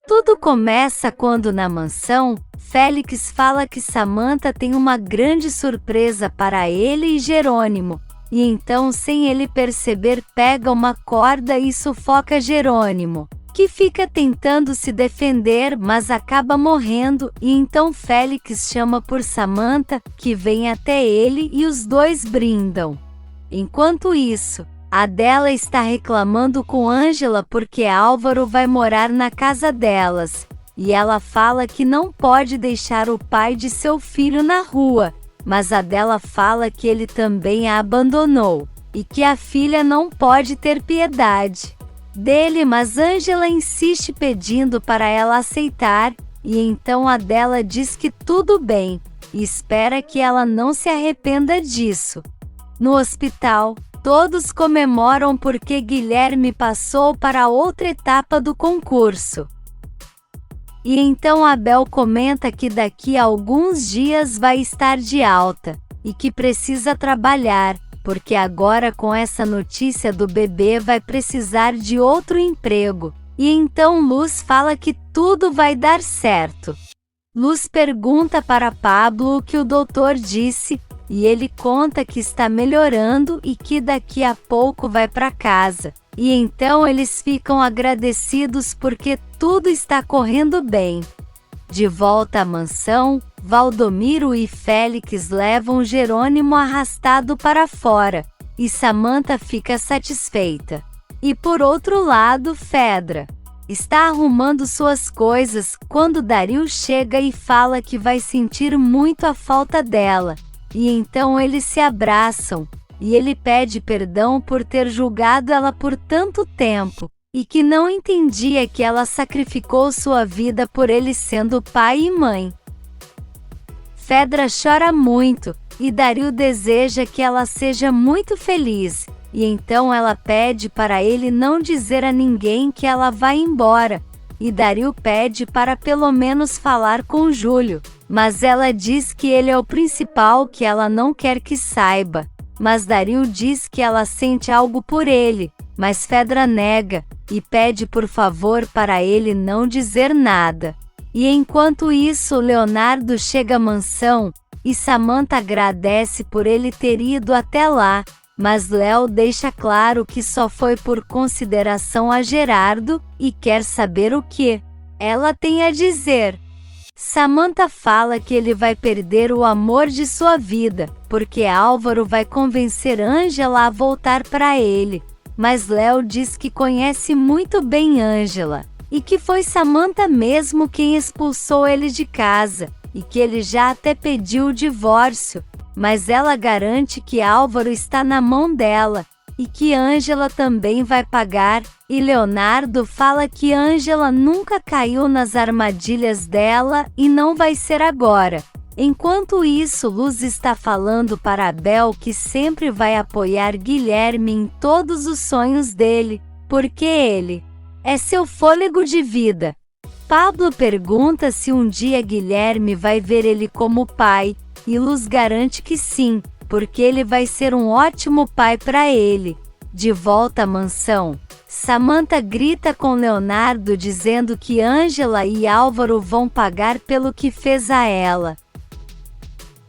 Tudo começa quando na mansão, Félix fala que Samantha tem uma grande surpresa para ele e Jerônimo, e então sem ele perceber pega uma corda e sufoca Jerônimo, que fica tentando se defender mas acaba morrendo, e então Félix chama por Samantha, que vem até ele e os dois brindam. Enquanto isso, Adela está reclamando com Ângela porque Álvaro vai morar na casa delas, e ela fala que não pode deixar o pai de seu filho na rua, mas Adela fala que ele também a abandonou, e que a filha não pode ter piedade dele, mas Ângela insiste pedindo para ela aceitar, e então Adela diz que tudo bem, e espera que ela não se arrependa disso. No hospital, todos comemoram porque Guilherme passou para outra etapa do concurso. E então Abel comenta que daqui a alguns dias vai estar de alta, e que precisa trabalhar, porque agora com essa notícia do bebê vai precisar de outro emprego. E então Luz fala que tudo vai dar certo. Luz pergunta para Pablo o que o doutor disse, e ele conta que está melhorando e que daqui a pouco vai para casa. E então eles ficam agradecidos porque tudo está correndo bem. De volta à mansão, Valdomiro e Félix levam Jerônimo arrastado para fora, e Samantha fica satisfeita. E por outro lado, Fedra está arrumando suas coisas quando Dario chega e fala que vai sentir muito a falta dela. E então eles se abraçam, e ele pede perdão por ter julgado ela por tanto tempo, e que não entendia que ela sacrificou sua vida por ele sendo pai e mãe. Fedra chora muito, e Dario deseja que ela seja muito feliz, e então ela pede para ele não dizer a ninguém que ela vai embora, e Dario pede para pelo menos falar com Júlio, mas ela diz que ele é o principal, que ela não quer que saiba, mas Dario diz que ela sente algo por ele, mas Fedra nega, e pede por favor para ele não dizer nada. E enquanto isso Leonardo chega à mansão, e Samantha agradece por ele ter ido até lá, mas Léo deixa claro que só foi por consideração a Gerardo, e quer saber o que ela tem a dizer. Samantha fala que ele vai perder o amor de sua vida, porque Álvaro vai convencer Ângela a voltar para ele, mas Léo diz que conhece muito bem Ângela, e que foi Samantha mesmo quem expulsou ele de casa, e que ele já até pediu o divórcio, mas ela garante que Álvaro está na mão dela, e que Ângela também vai pagar, e Leonardo fala que Ângela nunca caiu nas armadilhas dela e não vai ser agora. Enquanto isso, Luz está falando para Abel que sempre vai apoiar Guilherme em todos os sonhos dele, porque ele é seu fôlego de vida. Pablo pergunta se um dia Guilherme vai ver ele como pai, e Luz garante que sim, porque ele vai ser um ótimo pai para ele. De volta à mansão, Samantha grita com Leonardo dizendo que Ângela e Álvaro vão pagar pelo que fez a ela.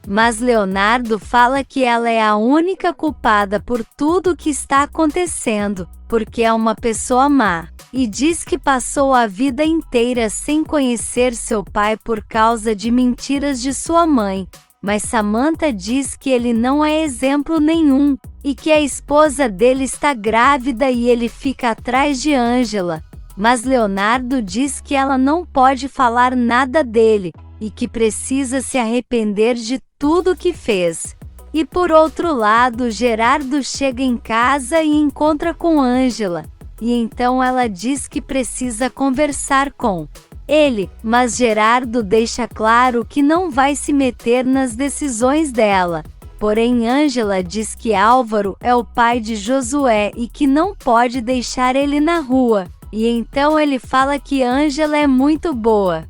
Mas Leonardo fala que ela é a única culpada por tudo que está acontecendo, porque é uma pessoa má, e diz que passou a vida inteira sem conhecer seu pai por causa de mentiras de sua mãe. Mas Samantha diz que ele não é exemplo nenhum, e que a esposa dele está grávida e ele fica atrás de Ângela. Mas Leonardo diz que ela não pode falar nada dele, e que precisa se arrepender de tudo que fez. E por outro lado, Gerardo chega em casa e encontra com Ângela, e então ela diz que precisa conversar com ele, mas Gerardo deixa claro que não vai se meter nas decisões dela. Porém Ângela diz que Álvaro é o pai de Josué e que não pode deixar ele na rua, e então ele fala que Ângela é muito boa,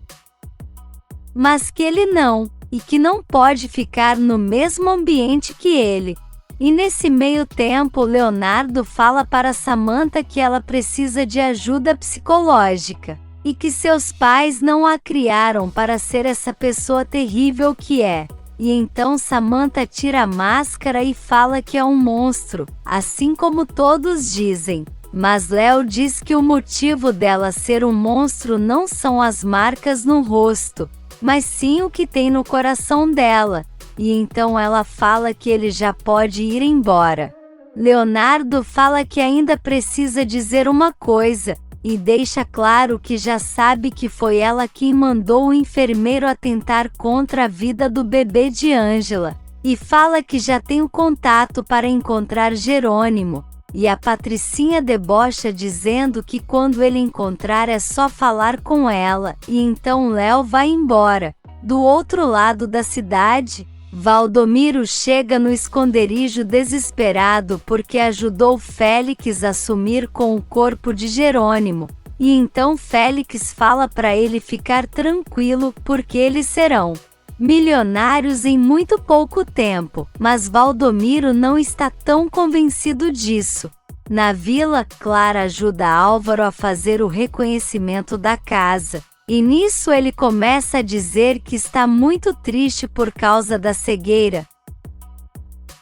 mas que ele não, e que não pode ficar no mesmo ambiente que ele. E nesse meio tempo Leonardo fala para Samantha que ela precisa de ajuda psicológica. e que seus pais não a criaram para ser essa pessoa terrível que é. E então Samantha tira a máscara e fala que é um monstro, assim como todos dizem. Mas Léo diz que o motivo dela ser um monstro não são as marcas no rosto, mas sim o que tem no coração dela. E então ela fala que ele já pode ir embora. Leonardo fala que ainda precisa dizer uma coisa, e deixa claro que já sabe que foi ela quem mandou o enfermeiro atentar contra a vida do bebê de Ângela, e fala que já tem o contato para encontrar Jerônimo, e a Patricinha debocha dizendo que quando ele encontrar é só falar com ela, e então Léo vai embora. Do outro lado da cidade, Valdomiro chega no esconderijo desesperado porque ajudou Félix a sumir com o corpo de Jerônimo, e então Félix fala para ele ficar tranquilo porque eles serão milionários em muito pouco tempo, mas Valdomiro não está tão convencido disso. Na vila, Clara ajuda Álvaro a fazer o reconhecimento da casa. E nisso ele começa a dizer que está muito triste por causa da cegueira.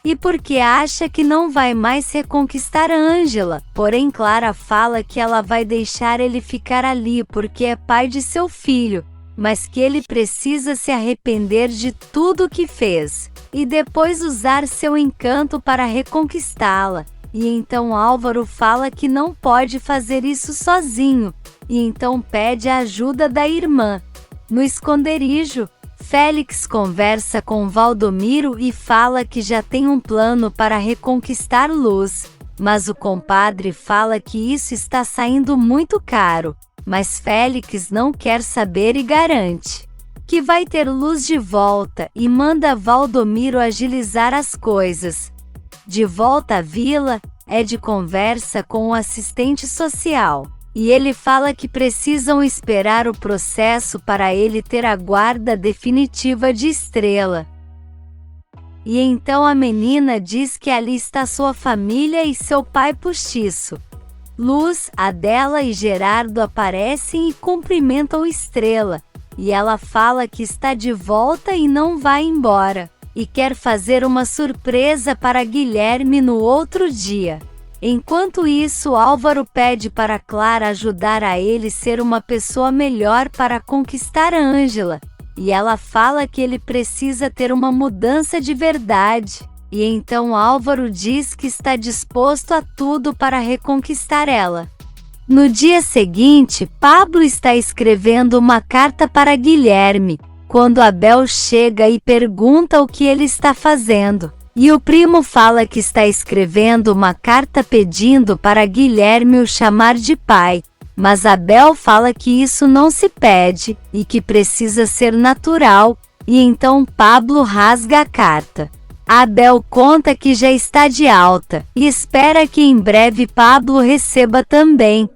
E porque acha que não vai mais reconquistar Ângela, porém Clara fala que ela vai deixar ele ficar ali porque é pai de seu filho, mas que ele precisa se arrepender de tudo que fez, e depois usar seu encanto para reconquistá-la. E então Álvaro fala que não pode fazer isso sozinho, e então pede a ajuda da irmã. No esconderijo, Félix conversa com Valdomiro e fala que já tem um plano para reconquistar Luz, mas o compadre fala que isso está saindo muito caro, mas Félix não quer saber e garante que vai ter Luz de volta e manda Valdomiro agilizar as coisas. De volta à vila, Ed conversa com o assistente social, e ele fala que precisam esperar o processo para ele ter a guarda definitiva de Estrela. E então a menina diz que ali está sua família e seu pai postiço. Luz, Adela e Gerardo aparecem e cumprimentam Estrela, e ela fala que está de volta e não vai embora, e quer fazer uma surpresa para Guilherme no outro dia. Enquanto isso, Álvaro pede para Clara ajudar a ele ser uma pessoa melhor para conquistar Ângela, e ela fala que ele precisa ter uma mudança de verdade. E então Álvaro diz que está disposto a tudo para reconquistar ela. No dia seguinte, Pablo está escrevendo uma carta para Guilherme, quando Abel chega e pergunta o que ele está fazendo. E o primo fala que está escrevendo uma carta pedindo para Guilherme o chamar de pai, mas Abel fala que isso não se pede, e que precisa ser natural, e então Pablo rasga a carta. Abel conta que já está de alta, e espera que em breve Pablo receba também.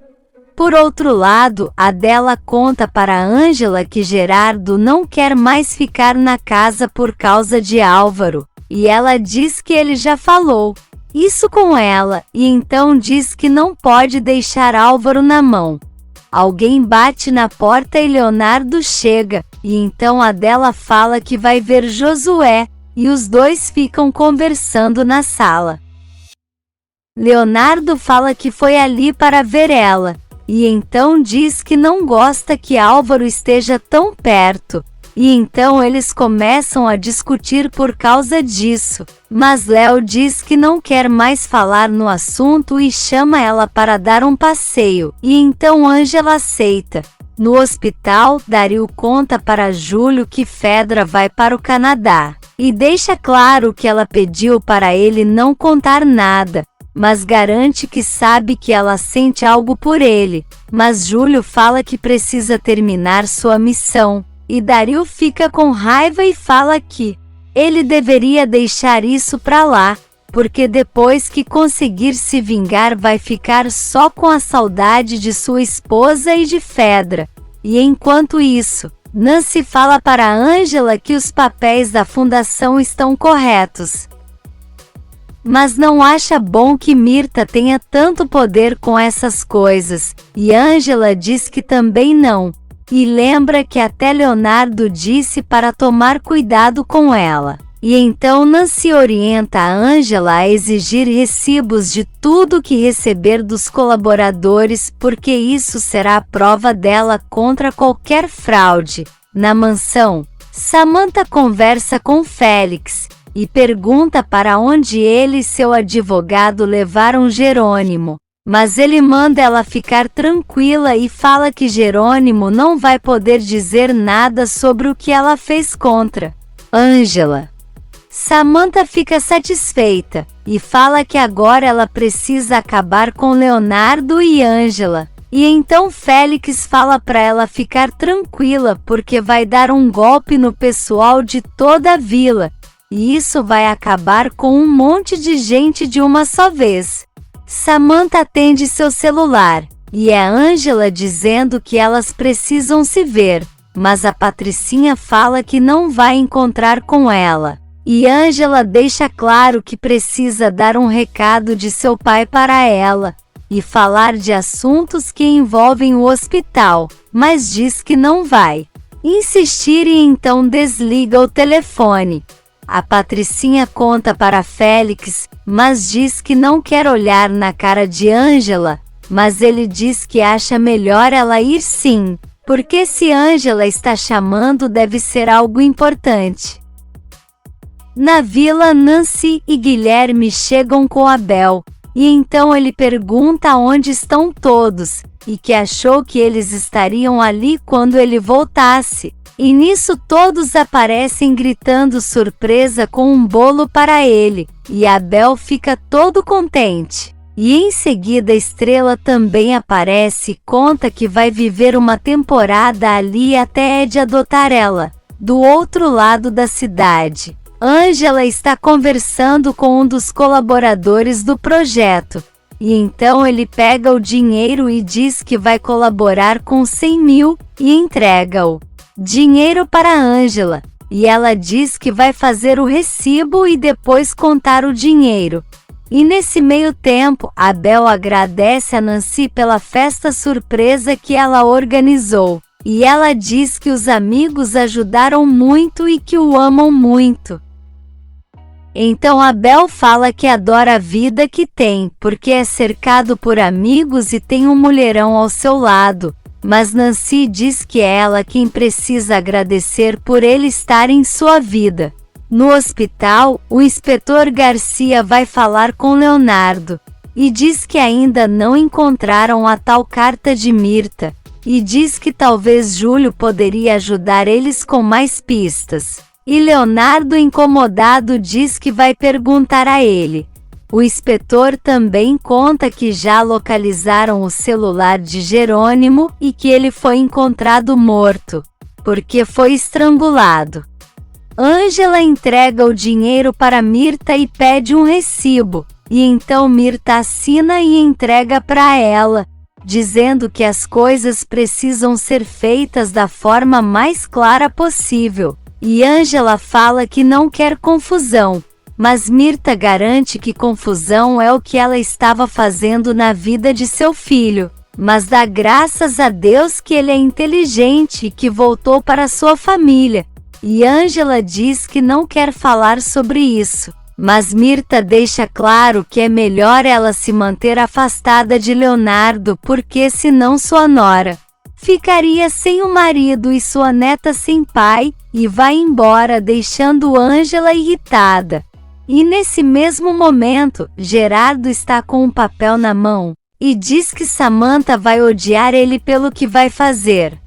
Por outro lado, Adela conta para Ângela que Gerardo não quer mais ficar na casa por causa de Álvaro, e ela diz que ele já falou isso com ela, e então diz que não pode deixar Álvaro na mão. Alguém bate na porta e Leonardo chega, e então Adela fala que vai ver Josué, e os dois ficam conversando na sala. Leonardo fala que foi ali para ver ela, e então diz que não gosta que Álvaro esteja tão perto, e então eles começam a discutir por causa disso, mas Léo diz que não quer mais falar no assunto e chama ela para dar um passeio, e então Ângela aceita. No hospital, Dario conta para Júlio que Fedra vai para o Canadá, e deixa claro que ela pediu para ele não contar nada, mas garante que sabe que ela sente algo por ele, mas Júlio fala que precisa terminar sua missão, e Dario fica com raiva e fala que ele deveria deixar isso pra lá, porque depois que conseguir se vingar vai ficar só com a saudade de sua esposa e de Fedra. E enquanto isso, Nancy fala para Ângela que os papéis da fundação estão corretos. mas não acha bom que Mirta tenha tanto poder com essas coisas, e Ângela diz que também não, e lembra que até Leonardo disse para tomar cuidado com ela. E então Nancy orienta a Ângela a exigir recibos de tudo que receber dos colaboradores, porque isso será a prova dela contra qualquer fraude. Na mansão, Samantha conversa com Félix e pergunta para onde ele e seu advogado levaram Jerônimo, mas ele manda ela ficar tranquila e fala que Jerônimo não vai poder dizer nada sobre o que ela fez contra Ângela. Samantha fica satisfeita e fala que agora ela precisa acabar com Leonardo e Ângela. E então Félix fala para ela ficar tranquila porque vai dar um golpe no pessoal de toda a vila. E isso vai acabar com um monte de gente de uma só vez. Samantha atende seu celular, e é Ângela dizendo que elas precisam se ver, mas a Patricinha fala que não vai encontrar com ela. E Ângela deixa claro que precisa dar um recado de seu pai para ela, e falar de assuntos que envolvem o hospital, mas diz que não vai insistir e então desliga o telefone. A Patricinha conta para Félix, mas diz que não quer olhar na cara de Ângela, mas ele diz que acha melhor ela ir sim, porque se Ângela está chamando deve ser algo importante. Na vila, Nancy e Guilherme chegam com Abel, e então ele pergunta onde estão todos, e que achou que eles estariam ali quando ele voltasse. E nisso todos aparecem gritando surpresa com um bolo para ele, e Abel fica todo contente. E em seguida Estrela também aparece e conta que vai viver uma temporada ali até Ed adotar ela, do outro lado da cidade. Ângela está conversando com um dos colaboradores do projeto, e então ele pega o dinheiro e diz que vai colaborar com 100 mil, e entrega-o dinheiro para Ângela, e ela diz que vai fazer o recibo e depois contar o dinheiro. E nesse meio tempo, Abel agradece a Nancy pela festa surpresa que ela organizou, e ela diz que os amigos ajudaram muito e que o amam muito. Então Abel fala que adora a vida que tem, porque é cercado por amigos e tem um mulherão ao seu lado. Mas Nancy diz que é ela quem precisa agradecer por ele estar em sua vida. No hospital, o inspetor Garcia vai falar com Leonardo, e diz que ainda não encontraram a tal carta de Mirta, e diz que talvez Júlio poderia ajudar eles com mais pistas. E Leonardo, incomodado, diz que vai perguntar a ele. O inspetor também conta que já localizaram o celular de Jerônimo e que ele foi encontrado morto, porque foi estrangulado. Ângela entrega o dinheiro para Mirta e pede um recibo, e então Mirta assina e entrega para ela, dizendo que as coisas precisam ser feitas da forma mais clara possível. E Ângela fala que não quer confusão, mas Mirta garante que confusão é o que ela estava fazendo na vida de seu filho, mas dá graças a Deus que ele é inteligente e que voltou para sua família. E Ângela diz que não quer falar sobre isso, mas Mirta deixa claro que é melhor ela se manter afastada de Leonardo, porque senão sua nora ficaria sem o marido e sua neta sem pai, e vai embora deixando Ângela irritada. E nesse mesmo momento, Gerardo está com um papel na mão, e diz que Samantha vai odiar ele pelo que vai fazer.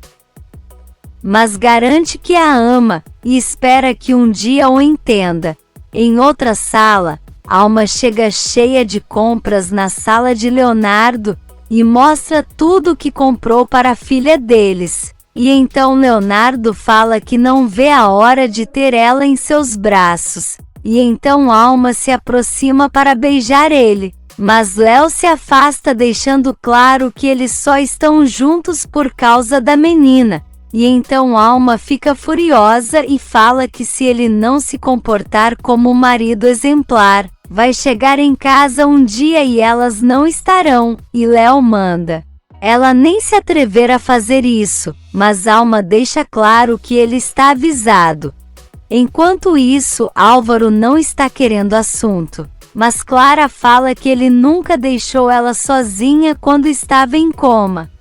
Mas garante que a ama, e espera que um dia o entenda. Em outra sala, Alma chega cheia de compras na sala de Leonardo, e mostra tudo o que comprou para a filha deles. E então Leonardo fala que não vê a hora de ter ela em seus braços. E então Alma se aproxima para beijar ele, mas Léo se afasta deixando claro que eles só estão juntos por causa da menina. E então Alma fica furiosa e fala que se ele não se comportar como um marido exemplar, vai chegar em casa um dia e elas não estarão, e Léo manda ela nem se atrever a fazer isso, mas Alma deixa claro que ele está avisado. Enquanto isso, Álvaro não está querendo assunto, mas Clara fala que ele nunca deixou ela sozinha quando estava em coma.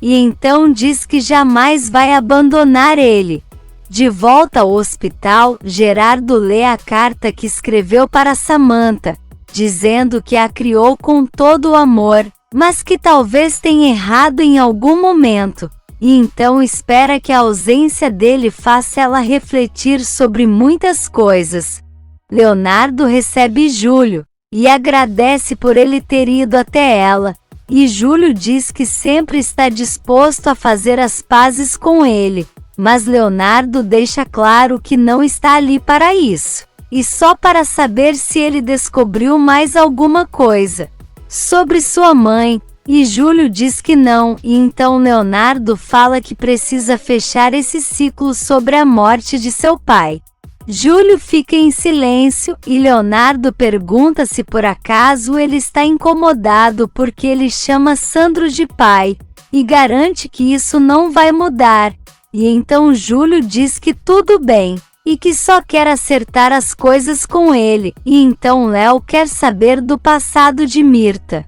E então diz que jamais vai abandonar ele. De volta ao hospital, Gerardo lê a carta que escreveu para Samantha, dizendo que a criou com todo o amor, mas que talvez tenha errado em algum momento, e então espera que a ausência dele faça ela refletir sobre muitas coisas. Leonardo recebe Júlio, e agradece por ele ter ido até ela, e Júlio diz que sempre está disposto a fazer as pazes com ele, mas Leonardo deixa claro que não está ali para isso, e só para saber se ele descobriu mais alguma coisa sobre sua mãe, e Júlio diz que não, e então Leonardo fala que precisa fechar esse ciclo sobre a morte de seu pai. Júlio fica em silêncio e Leonardo pergunta se por acaso ele está incomodado porque ele chama Sandro de pai, e garante que isso não vai mudar, e então Júlio diz que tudo bem, e que só quer acertar as coisas com ele, e então Léo quer saber do passado de Mirta.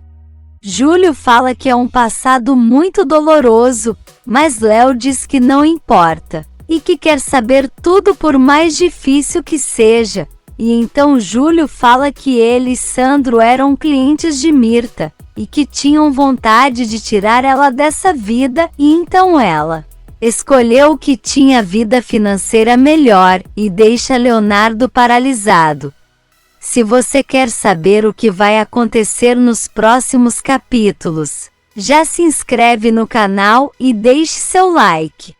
Júlio fala que é um passado muito doloroso, mas Léo diz que não importa, e que quer saber tudo por mais difícil que seja, e então Júlio fala que ele e Sandro eram clientes de Mirta, e que tinham vontade de tirar ela dessa vida, e então ela escolheu que tinha vida financeira melhor, e deixa Leonardo paralisado. Se você quer saber o que vai acontecer nos próximos capítulos, já se inscreve no canal e deixe seu like.